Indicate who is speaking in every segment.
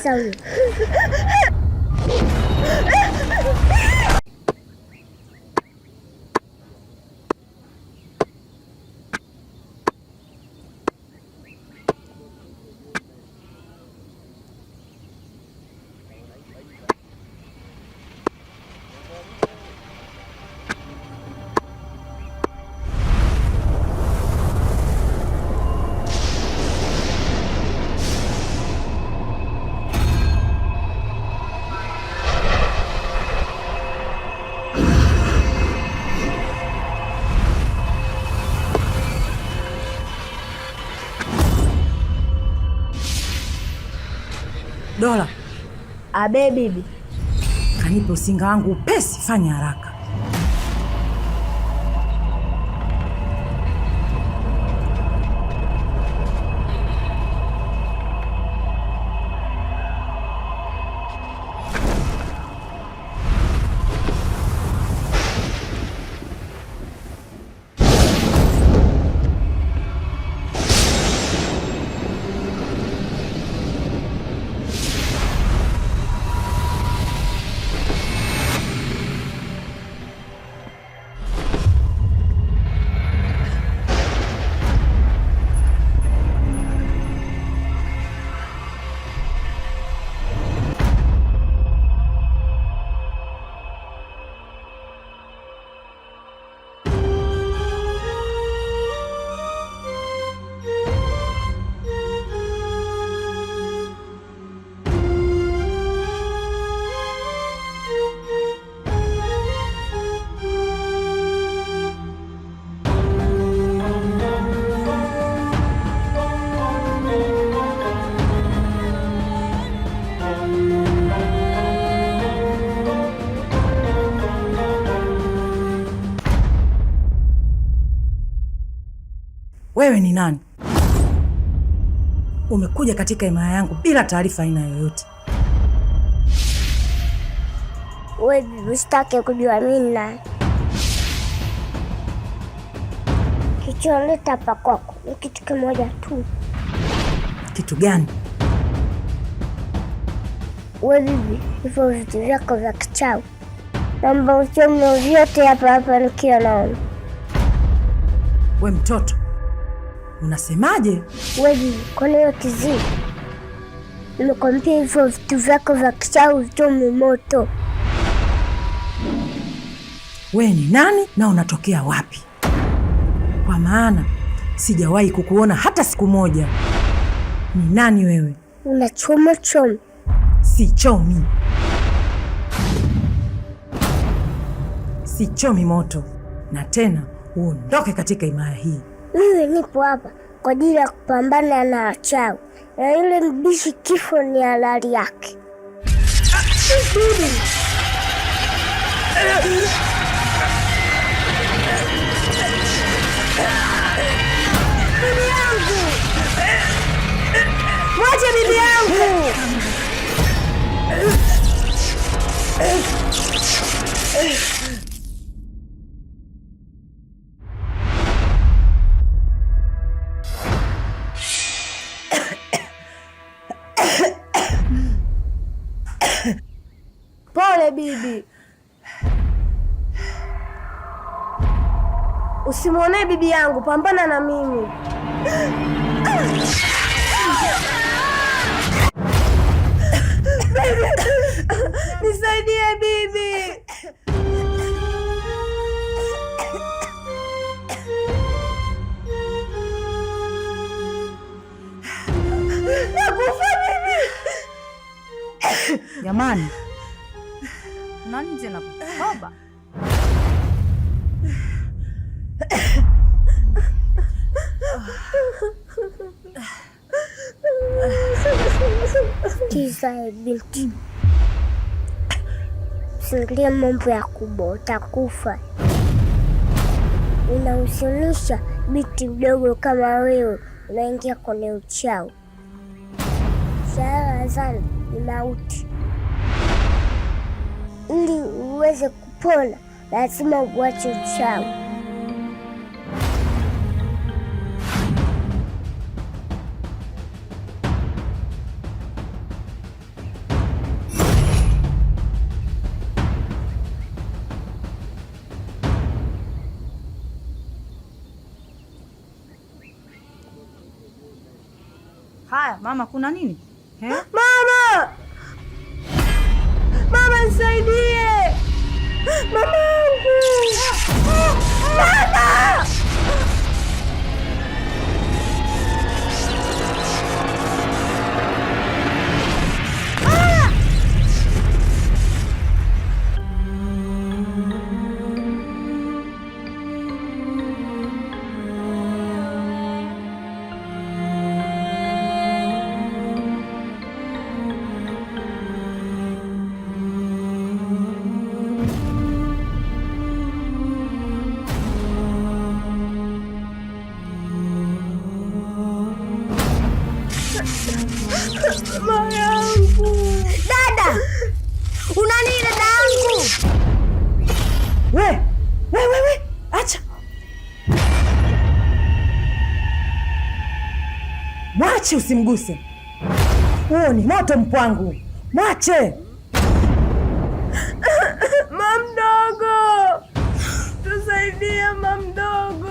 Speaker 1: sasa huyo.
Speaker 2: Dola.
Speaker 1: Abe bibi.
Speaker 2: Kanipe usinga wangu upesi, fanya haraka. Wewe ni nani? Umekuja katika himaya yangu bila taarifa aina yoyote.
Speaker 1: Wewe usitake kujua mimi nani. Kilichonileta hapa kwako ni kitu kimoja tu.
Speaker 2: Kitu gani?
Speaker 1: Wewe bibi, hivyo vitu vyako vya kichawi naomba uchome vyote hapa nikiwa naona.
Speaker 2: We mtoto, unasemaje?
Speaker 1: Wewe bibi, kwa nini kizi? Nimekwambia hivyo vitu vyako vya kichawi vichome moto.
Speaker 2: We ni nani na unatokea wapi? Kwa maana sijawahi kukuona hata siku moja. Ni nani wewe?
Speaker 1: Unachoma choma.
Speaker 2: Sichomi. Sichomi moto. Na tena uondoke katika himaya hii.
Speaker 1: Mimi nipo hapa kwa ajili ya kupambana na wachawi. Na yule mbishi kifo ni halali yake. Bibi yangu! Mwache bibi yangu! Pole bibi. Usimwonee bibi yangu, pambana na mimi. Nisaidie bibi. Nakufa bibi.
Speaker 3: Jamani. Na nje na kutoba.
Speaker 1: Kiza binti. Usiingilie mambo ya kubwa, utakufa. Unahusianisha binti mdogo kama wewe, unaingia kwenye uchawi. Shahara zani ni mauti. Ili uweze kupona, lazima uache uchawi.
Speaker 3: Haya mama, kuna nini?
Speaker 2: Mama! Mama nisaidie! Mamangu! Mama! Mama yangu! Dada! Una nini dada yangu? We! Acha! Mwache, usimguse. Huo ni moto mpwangu. Mwache! Mamdogo! Tusaidie mamdogo!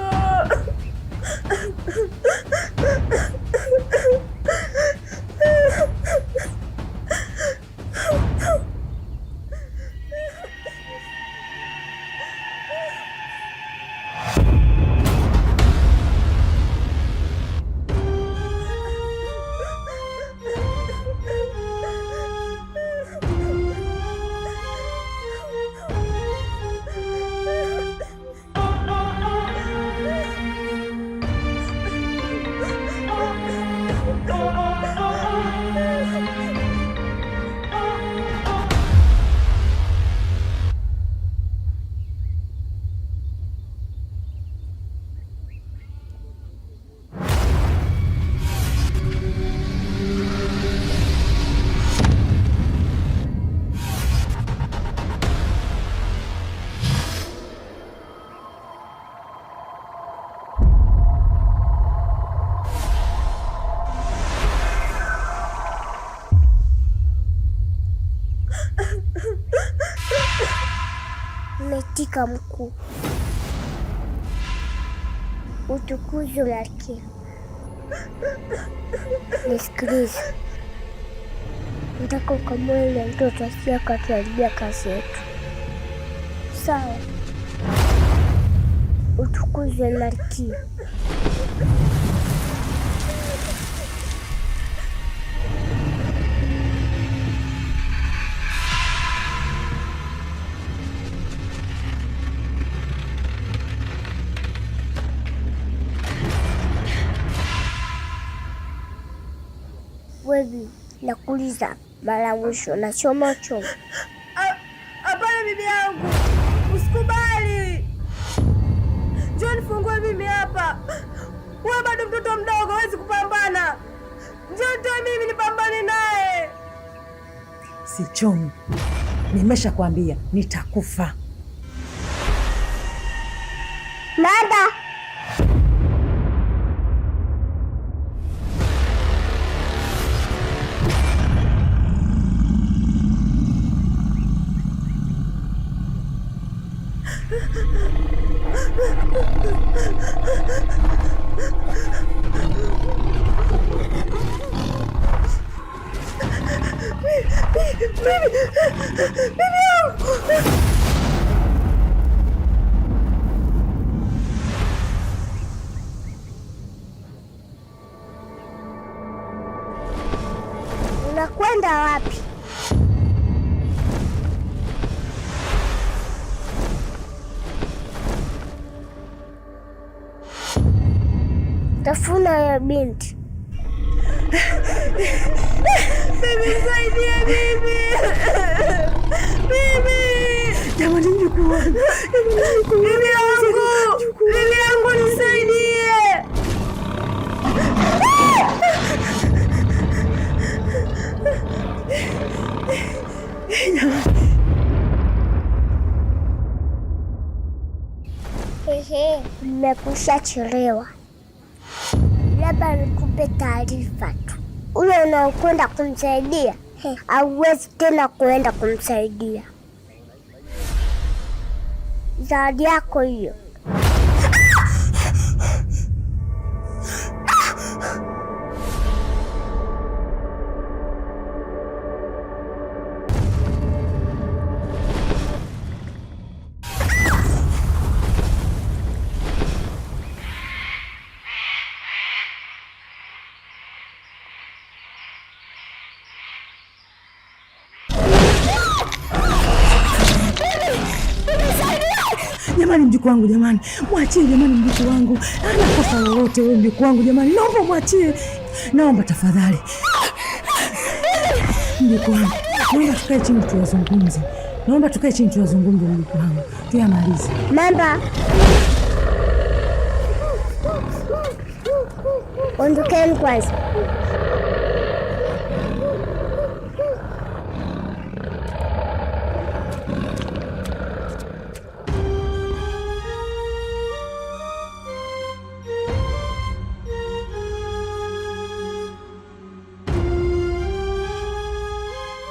Speaker 2: Umetika mkuu. Utukuzwe Malkia. Nisikilize. Nataka ukamue yule mtoto asije akatuharibia kazi yetu. Sawa? Utukuzwe Malkia. Wewe nakuuliza mara mwisho na choma. Hapana bibi yangu, usikubali. Njoo nifungue mimi hapa. Wewe bado mtoto mdogo, huwezi kupambana. Njoo toe mimi nipambane naye. Sichomi, nimeshakwambia nitakufa. Dada! Unakwenda wapi? Tafuna ya binti. Bibi nisaidie bibi. Bibi. Jamani mjukuu wangu. Bibi yangu nisaidie. Nimekusha chelewa. Labda nikupe taarifa tu. Ule unaokwenda kumsaidia hauwezi tena kuenda kumsaidia. Zawadi yako hiyo. mjukuu wangu jamani, mwachie jamani, mjukuu wangu hana kosa lolote. Wewe mjukuu wangu jamani, naomba mwachie, naomba tafadhali mjukuu wangu, naomba tukae chini tuwazungumze, naomba tukae chini tuwazungumze mjukuu wangu, tuyamalize.
Speaker 1: Mamba, ondokeni kwanza.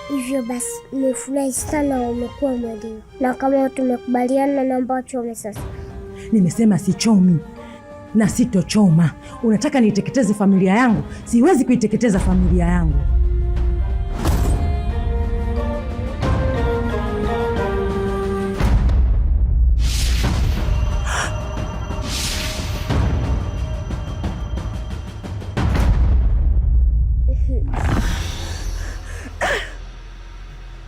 Speaker 1: Hivyo basi nimefurahi sana umekuwa mwalimu, na kama tumekubaliana na ambacho sasa.
Speaker 2: Nimesema sichomi na sitochoma. Unataka niiteketeze familia yangu? Siwezi kuiteketeza familia yangu.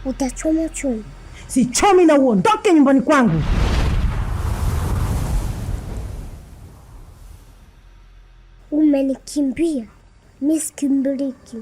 Speaker 1: Utachoma choma?
Speaker 2: Sichomi na uondoke nyumbani kwangu.
Speaker 1: Umenikimbia, mimi sikimbiliki.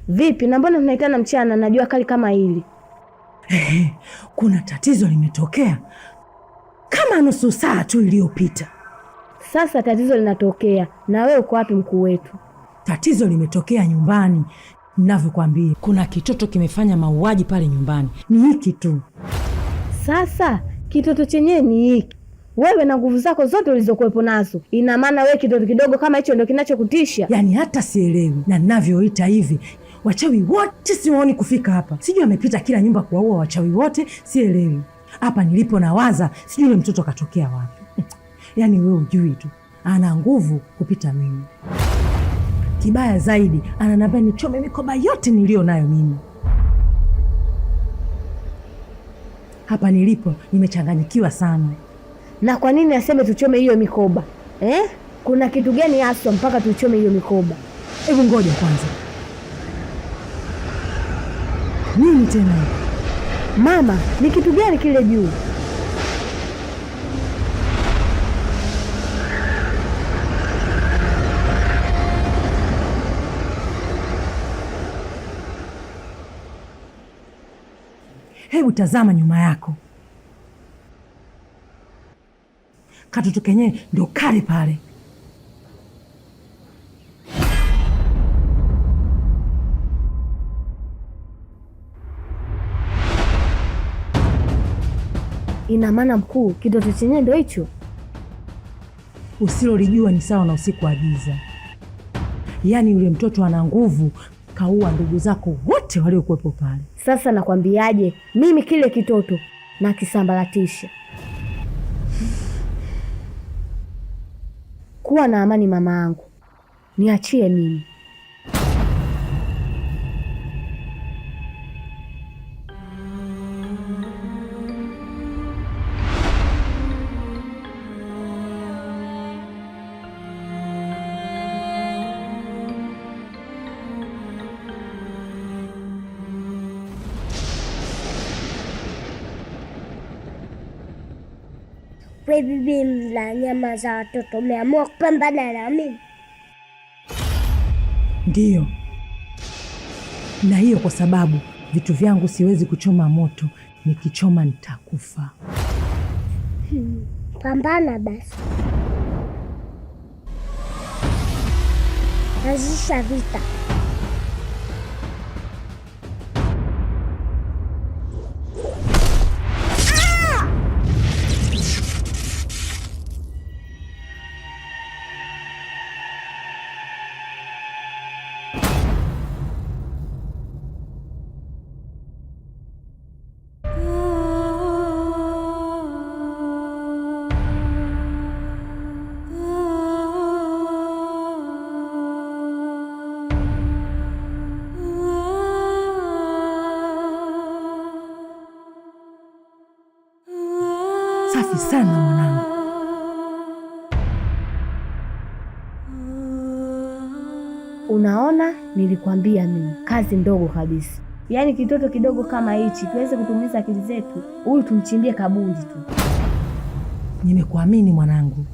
Speaker 4: Vipi, na mbona tunaitana mchana na jua kali kama hili?
Speaker 2: Kuna tatizo limetokea kama nusu saa tu iliyopita.
Speaker 4: Sasa tatizo linatokea na wewe uko wapi mkuu wetu?
Speaker 2: Tatizo limetokea nyumbani. Ninavyokuambia, kuna kitoto kimefanya mauaji pale nyumbani. Ni hiki tu.
Speaker 4: Sasa kitoto chenyewe ni hiki. Wewe na nguvu zako zote ulizokuwepo nazo, ina maana wewe kitoto kidogo kama hicho ndio kinachokutisha? Yaani
Speaker 2: hata sielewi. Na ninavyoita hivi, wachawi wote siwaoni kufika hapa. Sijui amepita kila nyumba kuwaua wachawi wote, sielewi. Hapa nilipo nawaza, sijui yule mtoto katokea wapi. Yaani wewe ujui tu, ana nguvu kupita mimi. Kibaya zaidi, ananiambia nichome mikoba yote nilio nayo mimi. Hapa nilipo nimechanganyikiwa sana.
Speaker 4: Na kwa nini aseme tuchome hiyo mikoba? Kuna kitu gani hasa mpaka tuchome hiyo mikoba?
Speaker 2: Hebu ngoja kwanza. Nini tena?
Speaker 4: Mama, ni kitu gani kile juu?
Speaker 2: Hebu tazama nyuma yako. Katoto kenyewe ndio kale pale.
Speaker 4: Ina maana mkuu, kitoto chenyewe ndio hicho?
Speaker 2: Usilolijua ni sawa na usiku wa giza. Yaani yule mtoto ana nguvu, kaua ndugu zako wote waliokuwepo pale.
Speaker 4: Sasa nakwambiaje, mimi kile kitoto na kisambaratisha. Kuwa na amani mama yangu, niachie mimi.
Speaker 1: We bibi mla nyama za watoto, umeamua kupambana na mimi?
Speaker 2: Ndiyo. Na hiyo kwa sababu vitu vyangu siwezi kuchoma moto, nikichoma nitakufa.
Speaker 1: Pambana basi. anzisha vita.
Speaker 2: Safi sana mwanangu.
Speaker 4: Unaona, nilikwambia mimi, kazi ndogo kabisa. Yaani kitoto kidogo kama hichi kiweze kutumiza akili zetu, huyu tumchimbie kaburi tu.
Speaker 2: Nimekuamini mwanangu.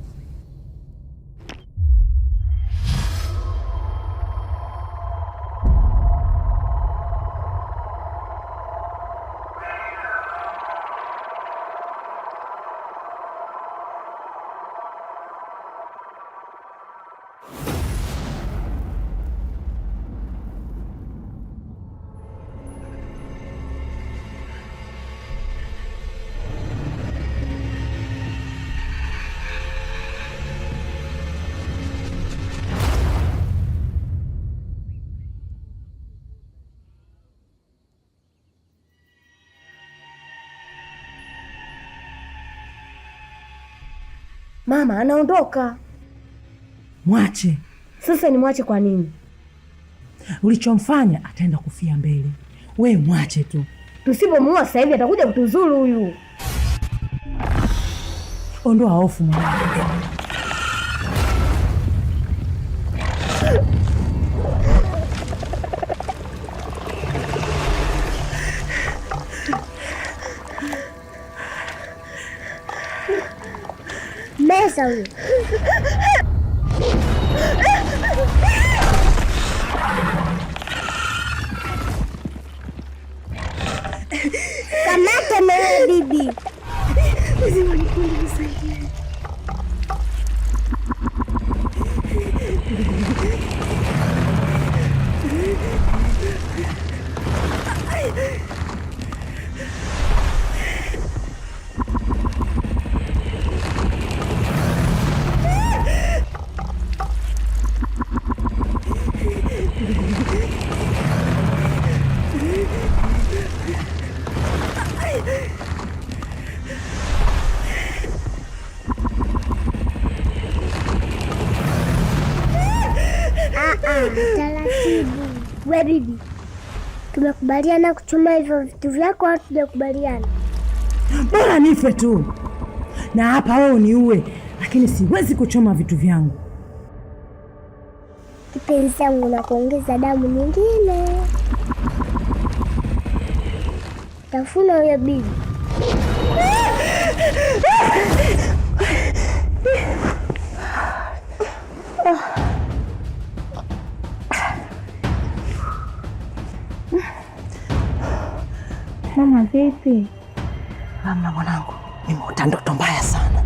Speaker 4: Mama anaondoka.
Speaker 2: Mwache.
Speaker 4: Sasa ni mwache kwa nini?
Speaker 2: Ulichomfanya ataenda kufia mbele. We mwache tu.
Speaker 4: Tusipomuua sasa hivi atakuja kutuzuru huyu.
Speaker 2: Ondoa hofu mwanangu.
Speaker 1: Meza huyo. Kamata mewe bibi. Taratibu. We bibi, tumekubaliana kuchoma hivyo vitu vyako au tujakubaliana?
Speaker 2: Bora nife tu. Na hapa wewe uniue, lakini siwezi kuchoma vitu vyangu.
Speaker 1: Kipenzi changu na kuongeza damu nyingine. Tafuna huyo bibi.
Speaker 4: Mama vipi?
Speaker 2: Mama mwanangu, nimeota ndoto mbaya sana.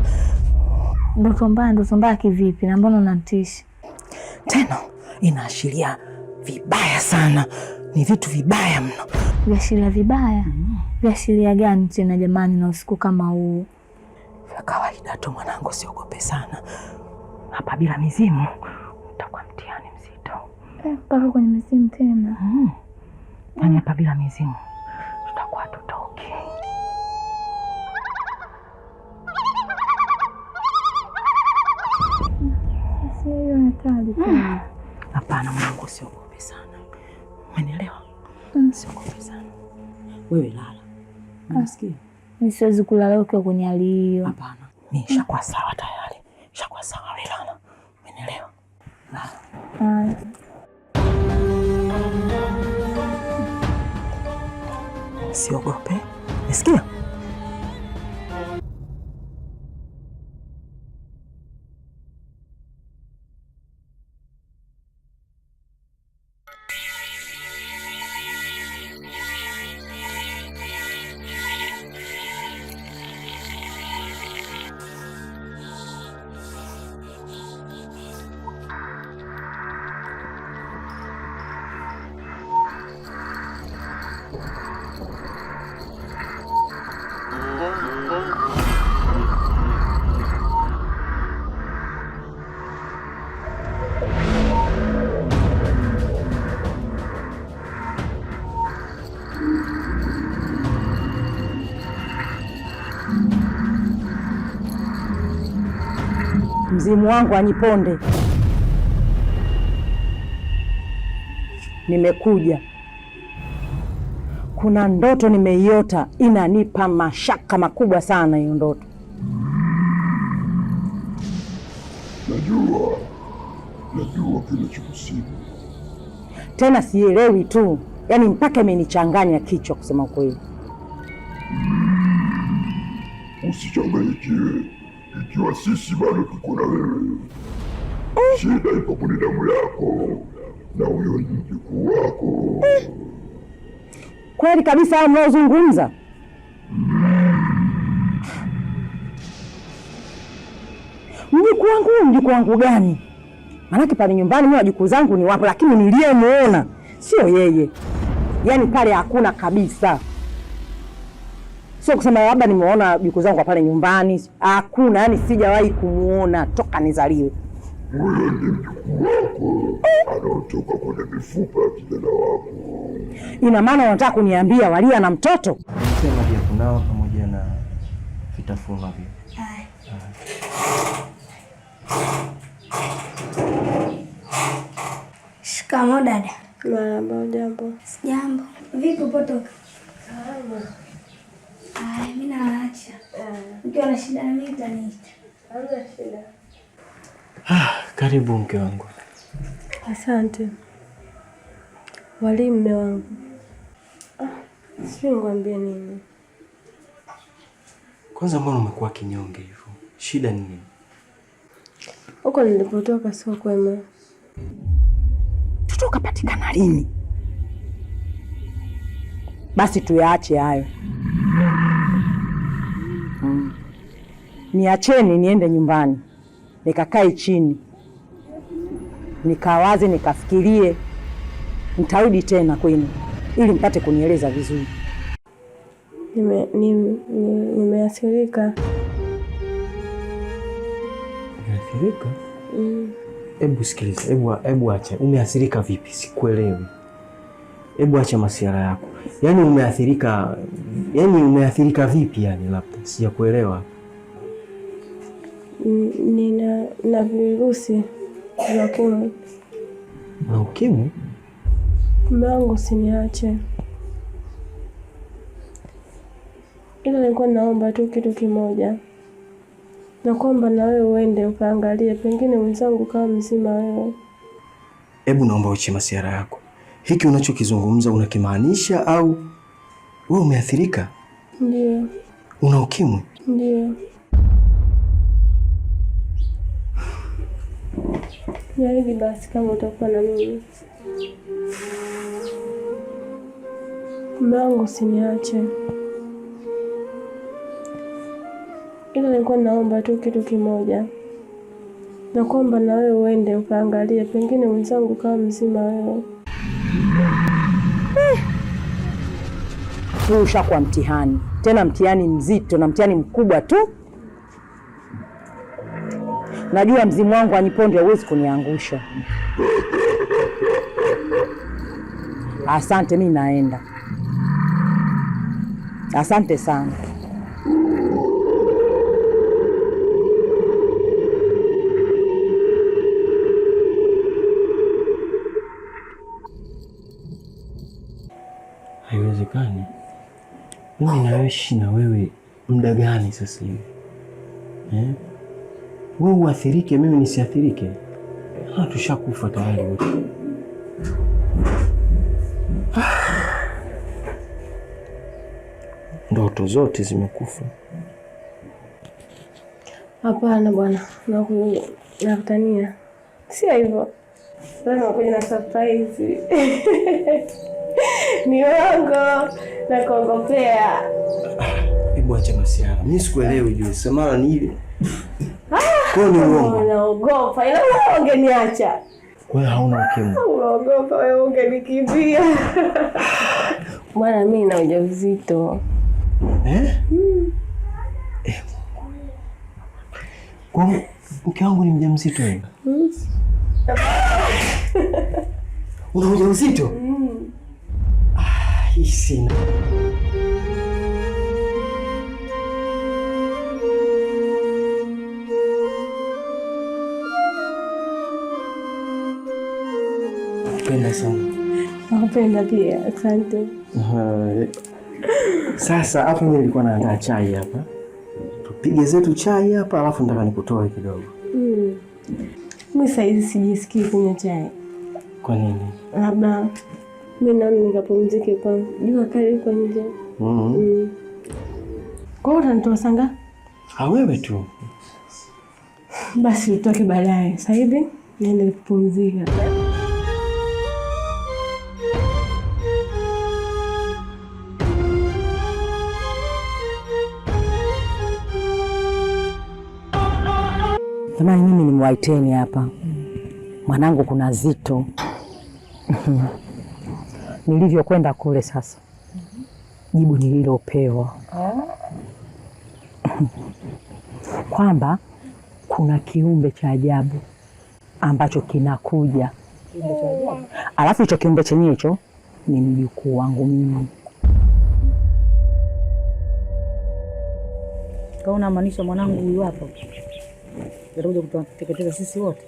Speaker 4: Ndoto mbaya? Ndoto mbaya kivipi? Na mbona unanitisha?
Speaker 2: Tena inaashiria vibaya sana. Ni vitu vibaya mno.
Speaker 4: Viashiria vibaya? Viashiria gani tena jamani, na usiku kama huu?
Speaker 2: Vya kawaida tu mwanangu, siogope sana. Hapa bila mizimu utakuwa mtihani mzito.
Speaker 4: Mpaka kwenye mizimu tena?
Speaker 2: Yaani hapa bila mizimu tutakuwa tutoki.
Speaker 4: Sio hatari tena.
Speaker 2: Hapana mwanangu, siogope sana. Umenielewa? Siogope sana. Wewe lala. Unasikia?
Speaker 4: Mimi siwezi kulala ukiwa kwenye hali hiyo.
Speaker 2: Hapana. Mimi nishakuwa sawa tayari. Nishakuwa sawa, wewe lala. Umenielewa? Lala. Siogope. Nasikia? Mzimu wangu aniponde, nimekuja. Kuna ndoto nimeiota inanipa mashaka makubwa sana hiyo ndoto.
Speaker 5: Najua kinachokusibu.
Speaker 2: Tena sielewi tu, yaani mpaka imenichanganya kichwa kusema kweli.
Speaker 5: Usichanganyikiwe, ikiwa sisi bado tuko na wewe. Shida ipo kwenye damu yako na huyo mjukuu wako.
Speaker 2: Kweli kabisa hao mnaozungumza? Mjukuu wangu gani? Maanake pale nyumbani mimi wajukuu zangu ni wapo, lakini niliyemuona sio yeye. Yaani pale hakuna kabisa. Sio kusema labda nimeona wajukuu zangu pale nyumbani, hakuna, yaani sijawahi kumuona toka nizaliwe.
Speaker 5: Huyo ndiye mjukuu wako anaotoka kwenye mifupa ya kijana wako.
Speaker 2: Ina maana unataka kuniambia Walia na mtoto?
Speaker 6: Sema vya kunawa pamoja na vitafunwa vile.
Speaker 1: Shikamoo dada.
Speaker 4: Marahaba. Jambo.
Speaker 1: Sijambo. Vipi upotoka? Salama. Mimi naacha. Ukiwa na shida na mimi utaniita. Hamna shida.
Speaker 6: Karibu mke wangu.
Speaker 4: Asante. Wali mume wangu. Sio ngwambie nini.
Speaker 6: Kwanza mbona umekuwa kinyonge hivyo? Shida ni nini?
Speaker 4: Huko nilipotoka sio kwema.
Speaker 2: Mtoto kapatikana lini? Basi tuyaache hayo. Niacheni niende nyumbani, nikakae chini, nikawaze, nikafikirie, nitarudi tena kwenu ili mpate kunieleza vizuri.
Speaker 4: Nimeathirika.
Speaker 6: Umeathirika? Hebu sikiliza, hebu acha. Umeathirika vipi? Sikuelewi. Hebu acha masiara yako. Yaani umeathirika vipi yani labda? Sijakuelewa.
Speaker 4: Nina virusi vya ukimwi.
Speaker 6: Na ukimwi?
Speaker 4: Mume wangu usiniache. Ila nilikuwa naomba tu kitu kimoja. Na kwamba na wewe uende ukaangalie, pengine mwenzangu kama mzima wewe.
Speaker 6: Hebu naomba uache masiara yako. Hiki unachokizungumza unakimaanisha au wewe umeathirika?
Speaker 4: Ndio.
Speaker 6: Una ukimwi?
Speaker 4: Ndio. Niahidi basi kama utakuwa na mimi. Mume wangu usiniache. Ila nilikuwa naomba tu kitu kimoja. Na kwamba na wewe uende ukaangalie, pengine mwenzangu kama mzima wewe.
Speaker 2: Ushakuwa mtihani, tena mtihani mzito na mtihani mkubwa tu. Najua mzimu wangu aniponde, huwezi kuniangusha. Asante, mimi naenda. Asante sana.
Speaker 6: Haiwezekani. Mimi naishi na wewe muda gani sasa hivi? Wewe uathirike, mimi nisiathirike? Tushakufa tayari wote. Ndoto zote zimekufa.
Speaker 4: Hapana bwana, nakutania. Sio hivyo. Sasa nakuja na surprise. Ni wangu na kuongopea.
Speaker 6: Hebu acha masiara. Mimi sikuelewi juu samara ni ile. Kwa ni uongo.
Speaker 4: Naogopa. Ila wewe ungeniacha.
Speaker 6: Kwa hiyo hauna ukimwi.
Speaker 4: Unaogopa wewe ungenikimbia. Bwana mimi na ujauzito.
Speaker 6: Kwa mke wangu ni mjamzito wewe? Una ujauzito? Hii sina. nakupenda sana.
Speaker 4: Nakupenda pia, asante.
Speaker 6: Sasa hapa mimi nilikuwa naandaa chai hapa. Tupige zetu chai hapa alafu nataka nikutoe kidogo.
Speaker 4: Mimi saizi sijisikii kunywa chai.
Speaker 6: Kwa nini?
Speaker 4: Labda mimi naona nikapumzike kwanza. Jua kali kwa nje. Kwa hiyo utanitoa sanga?
Speaker 6: Wewe tu.
Speaker 4: Basi utoke baadaye. Sasa hivi niende kupumzika.
Speaker 2: Jamani, mimi nimwaiteni hapa. Mwanangu kuna zito. Nilivyokwenda kule sasa, jibu nililopewa kwamba kuna kiumbe cha ajabu ambacho kinakuja. Alafu hicho kiumbe chenyewe hicho ni mjukuu wangu mimi.
Speaker 3: Kaona maanisha mwanangu huyu hapo atakuja kututeketeza sisi wote?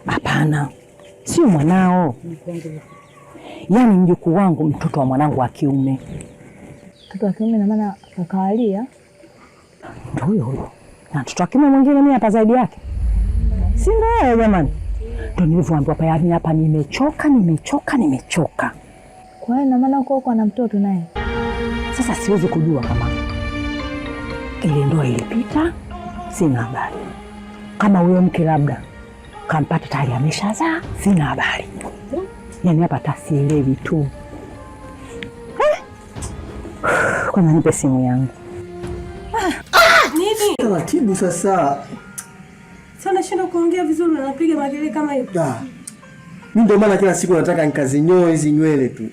Speaker 2: Hapana, sio mwanao. Yaani mjukuu wangu, mtoto wa mwanangu wa kiume.
Speaker 4: Mtoto wa kiume na maana kakawalia?
Speaker 2: Ndio huyo. Na mtoto wa kiume mwingine mimi hapa zaidi yake. Si ndio jamani? Ndio nilivyoambiwa hapa nimechoka.
Speaker 4: Kwa hiyo na maana uko na mtoto naye.
Speaker 2: Sasa siwezi kujua kama ile ndoa ilipita, sina habari. Kama huyo mke labda kampata tayari ameshazaa, sina habari. Yaani hapa tasielewi tu. Kwanza nipe simu yangu.
Speaker 4: Nini?
Speaker 6: Taratibu sasa.
Speaker 4: Sana shinda kuongea vizuri na napiga makelele kama hiyo.
Speaker 6: Mimi ndio maana kila siku nataka nikazinyoe hizi nywele tu.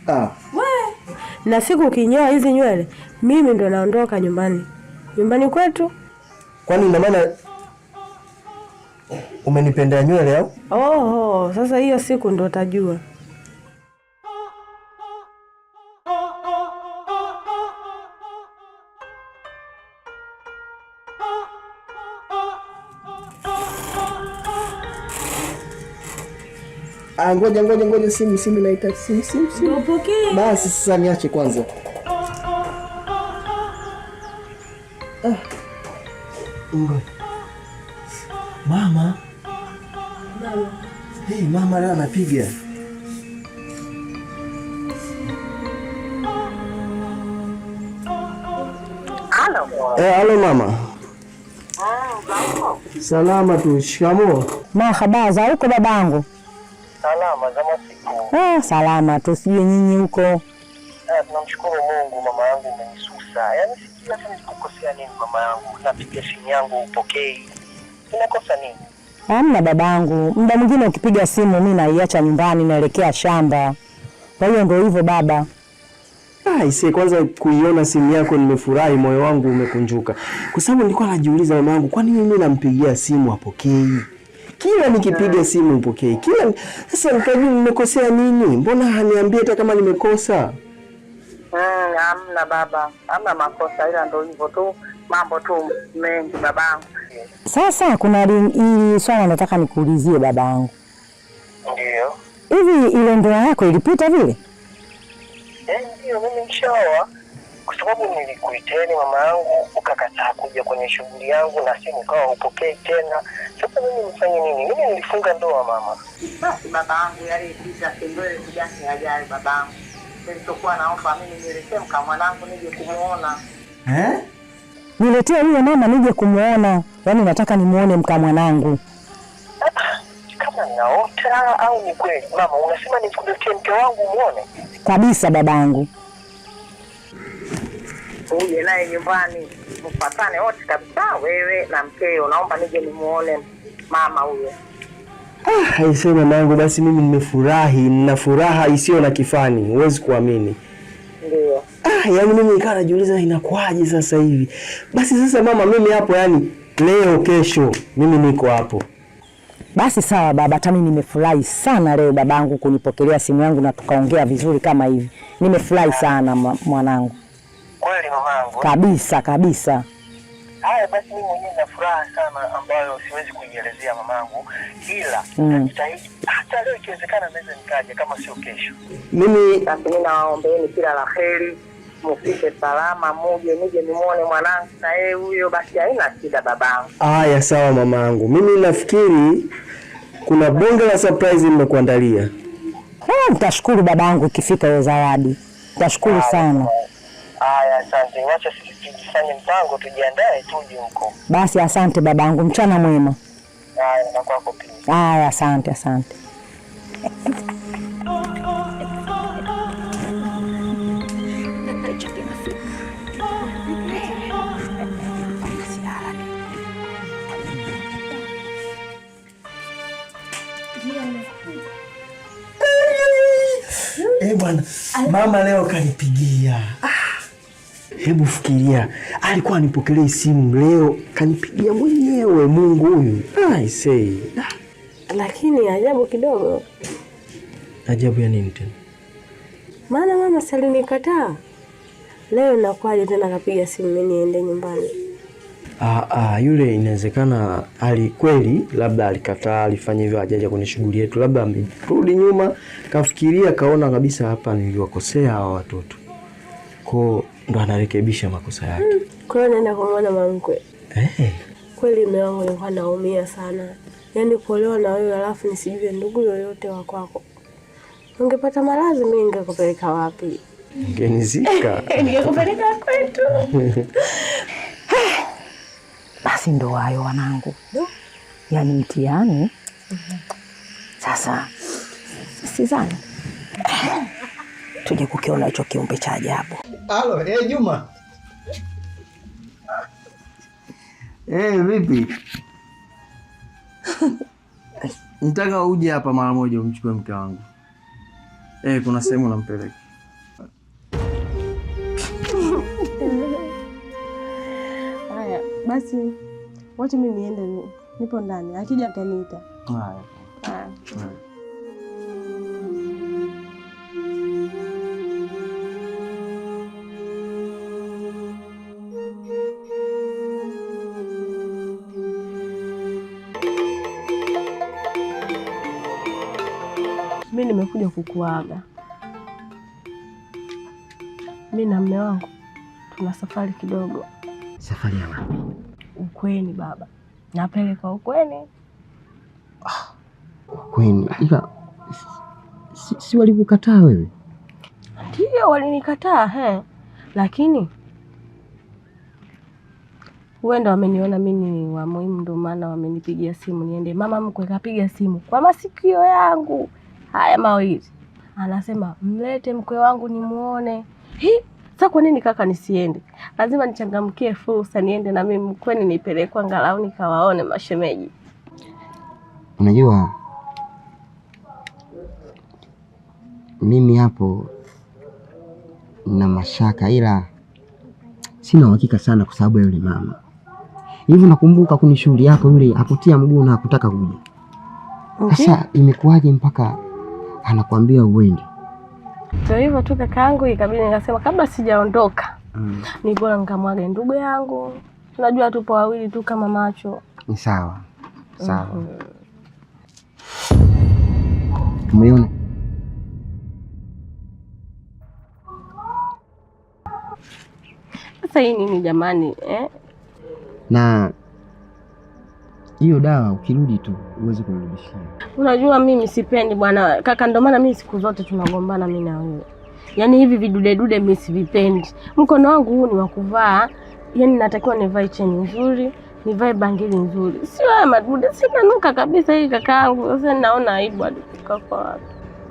Speaker 4: Na siku ukinyoa hizi nywele, mimi ndo naondoka nyumbani. Nyumbani kwetu.
Speaker 6: Kwani ina maana umenipenda nywele au?
Speaker 4: Sasa hiyo siku ndo utajua.
Speaker 6: Ngoja simu naita simu.
Speaker 4: Upokee.
Speaker 6: Basi sasa niache kwanza. Mama. Hey, mama leo anapiga. Halo mama. Salama tu, shikamoo.
Speaker 2: Marhaba, za huko babangu?
Speaker 7: Salama, za masiku.
Speaker 2: Salama tu, sije nyinyi huko.
Speaker 7: Tunamshukuru Mungu, mama yangu umenisusa. Yaani sijui hata nikukosea nini mama yangu. Napiga simu yangu upokei. Unakosa nini?
Speaker 2: Hamna babangu. Muda mwingine ukipiga simu mimi naiacha nyumbani naelekea shamba. Kwa hiyo ndio hivyo baba.
Speaker 6: Kwanza kuiona simu yako nimefurahi, moyo wangu umekunjuka. Kwa sababu nilikuwa najiuliza mama yangu, kwa nini mimi nampigia simu apokei? Kila nikipiga simu upokei. Sasa nikajua nimekosea nini? Mbona haniambie hata kama nimekosa?
Speaker 7: Hamna baba. Hamna makosa, ila ndio hivyo tu. Mambo tu mengi babangu.
Speaker 2: Sasa kuna hili swala nataka nikuulizie babangu.
Speaker 7: Ndio.
Speaker 2: Hivi ile ndoa yako ilipita vile?
Speaker 7: Ndio, mimi nishaoa. Kwa sababu nilikuiteni mama yangu ukakataa kuja kwenye shughuli yangu na simu kawa upokei tena. Sasa mimi nifanye nini? Mimi nilifunga ndoa mama. Basi babangu yale pita ndio kujani ajali babangu. Nilichokuwa naomba mimi niletee mka mwanangu nije kumuona.
Speaker 2: Niletee yule mama nije kumuona. Yaani nataka nimuone mka mwanangu.
Speaker 7: Kama naota au ni kweli? Mama, unasema nikuletee mke wangu muone?
Speaker 2: Kabisa babangu.
Speaker 7: Uje naye nyumbani mpatane wote kabisa, wewe na mkeo. Naomba nije nimuone mama huyo.
Speaker 6: Haisema mangu, basi mimi nimefurahi, nina furaha isiyo na kifani, huwezi kuamini.
Speaker 7: Ndio.
Speaker 6: Yaani mimi nikaa najiuliza inakuaje sasa hivi. Basi sasa mama, mimi hapo yani leo kesho mimi niko hapo.
Speaker 2: Basi sawa baba, hata mimi nimefurahi sana leo babangu kunipokelea simu yangu na tukaongea vizuri kama hivi. Nimefurahi sana mwanangu.
Speaker 7: Kweli mamangu?
Speaker 2: Kabisa.
Speaker 7: Haya basi, mimi mwenyewe na furaha sana ambayo siwezi kuielezea mamangu, ila najitahidi hata leo ikiwezekana naweza nikaja kama sio kesho.
Speaker 6: Mimi
Speaker 7: nawaombeeni kila la heri, mufike salama, muje nije nimuone mwanangu na yeye huyo, basi haina shida babangu.
Speaker 6: Haya sawa mamangu. Mimi nafikiri kuna bonge la surprise nimekuandalia.
Speaker 3: Nitashukuru babangu ikifika hiyo zawadi. Nitashukuru sana.
Speaker 7: Haya, asante. Wacha sisi tufanye mpango, tujiandae tuje huko.
Speaker 3: Basi asante babangu, mchana mwema.
Speaker 7: Haya, na kwako pia.
Speaker 3: Haya, asante.
Speaker 6: Bwana, mama leo kanipigia. Hebu fikiria, alikuwa anipokelea simu leo kanipigia mwenyewe. Mungu huyu. I say.
Speaker 4: Lakini ajabu kidogo.
Speaker 6: Ajabu ya nini tena?
Speaker 4: Maana mama salinikataa. Leo nakwaje tena kapiga simu mimi niende nyumbani.
Speaker 6: Yule inawezekana kweli labda alikataa, alifanya hivyo ajaja kwenye shughuli yetu, labda amerudi nyuma kafikiria kaona kabisa hapa niliwakosea hawa watoto. Kwa ndo anarekebisha makosa yake.
Speaker 4: Kwa hiyo naenda kumwona mamkwe. Kweli mume wangu alikuwa naumia sana. Yaani kuolewa na wewe alafu nisijue ndugu yoyote wa kwako. Ungepata maradhi mimi ningekupeleka wapi?
Speaker 6: Ngenizika.
Speaker 4: Ningekupeleka kwetu.
Speaker 3: Basi ndo hayo wanangu. Yaani mtihani. Sasa sizani tuje kukiona hicho kiumbe cha ajabu.
Speaker 6: Halo, Juma. Vipi? Nitaka uje hapa mara moja umchukue mke wangu. Kuna sehemu nampeleka.
Speaker 4: Haya, basi wacha mimi niende, nipo ndani. Akija ataniita.
Speaker 6: Haya.
Speaker 4: Mimi nimekuja kukuaga. Mimi na mume wangu tuna safari kidogo.
Speaker 6: Safari ya wapi?
Speaker 4: Ukweni baba. Napeleka ukweni.
Speaker 6: Ukweni? Ila si walikukataa wewe?
Speaker 4: Ndio walinikataa, lakini huenda wameniona mimi ni wa muhimu ndio maana wamenipigia simu niende. Mama mkwe kapiga simu kwa masikio yangu haya mawili. Anasema mlete mkwe wangu nimuone. Sasa kwa nini kaka nisiende? Lazima nichangamkie fursa niende na mimi mkweni nipelekwe angalau nikawaone mashemeji.
Speaker 8: Unajua mimi hapo na mashaka, ila sina uhakika sana kwa sababu ya yule mama. Hivi nakumbuka kuni shughuli yako yule akutia mguu na kutaka kuja. Sasa imekuwaje mpaka anakuambia uende?
Speaker 4: Ndio hivyo tu kakaangu, ikabidi nikasema kabla sijaondoka ni bora nikamwage ndugu yangu. Tunajua tupo wawili tu kama macho.
Speaker 8: Ni sawa. Tumeona.
Speaker 4: Sasa hii nini jamani
Speaker 8: Na hiyo dawa ukirudi tu uweze kunirudishia.
Speaker 4: Unajua mimi sipendi bwana kaka, ndio maana mimi siku zote tunagombana mimi na wewe. Yaani hivi vidude mimi sivipendi. Mkono wangu huu ni wa kuvaa. Yaani natakiwa nivae cheni nzuri, nivae bangili nzuri. Sio haya madude, sina nuka kabisa hii kakaangu. Sasa naona aibu hadi kwa watu.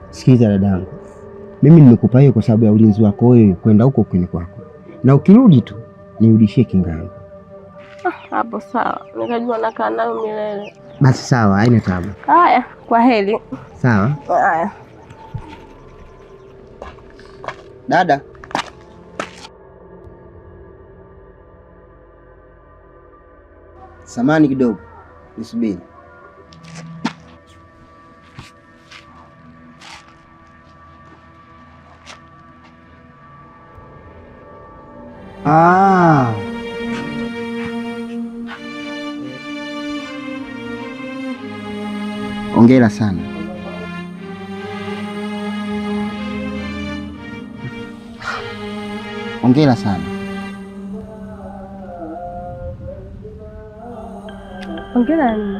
Speaker 8: Sikiza dadangu. Mimi nimekupa hiyo kwa sababu ya ulinzi wako wewe kwenda huko kwini kwako. Na ukirudi tu nirudishie kingangu.
Speaker 4: Hapo sawa. Nikajua nakaa nayo milele.
Speaker 8: Basi sawa, haina tabu.
Speaker 4: Haya, kwa heri.
Speaker 8: Sawa.
Speaker 4: Haya.
Speaker 8: Dada. Samani kidogo. Nisubiri. Hongera sana. Hongera sana.
Speaker 4: Hongera nini?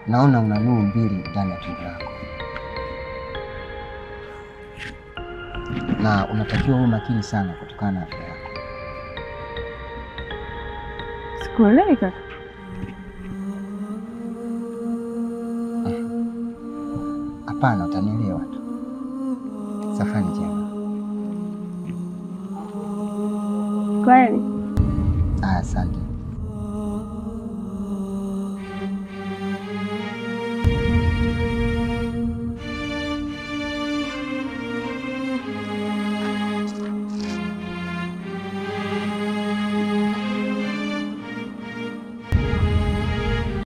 Speaker 8: Naona una nuru mbili ndani ya tumbo lako, na unatakiwa uwe makini sana kutokana na afya yako.
Speaker 4: Sikuelewi kaka.
Speaker 8: Hapana, utanielewa tu. Safari njema.
Speaker 4: Kweli?
Speaker 8: Asante.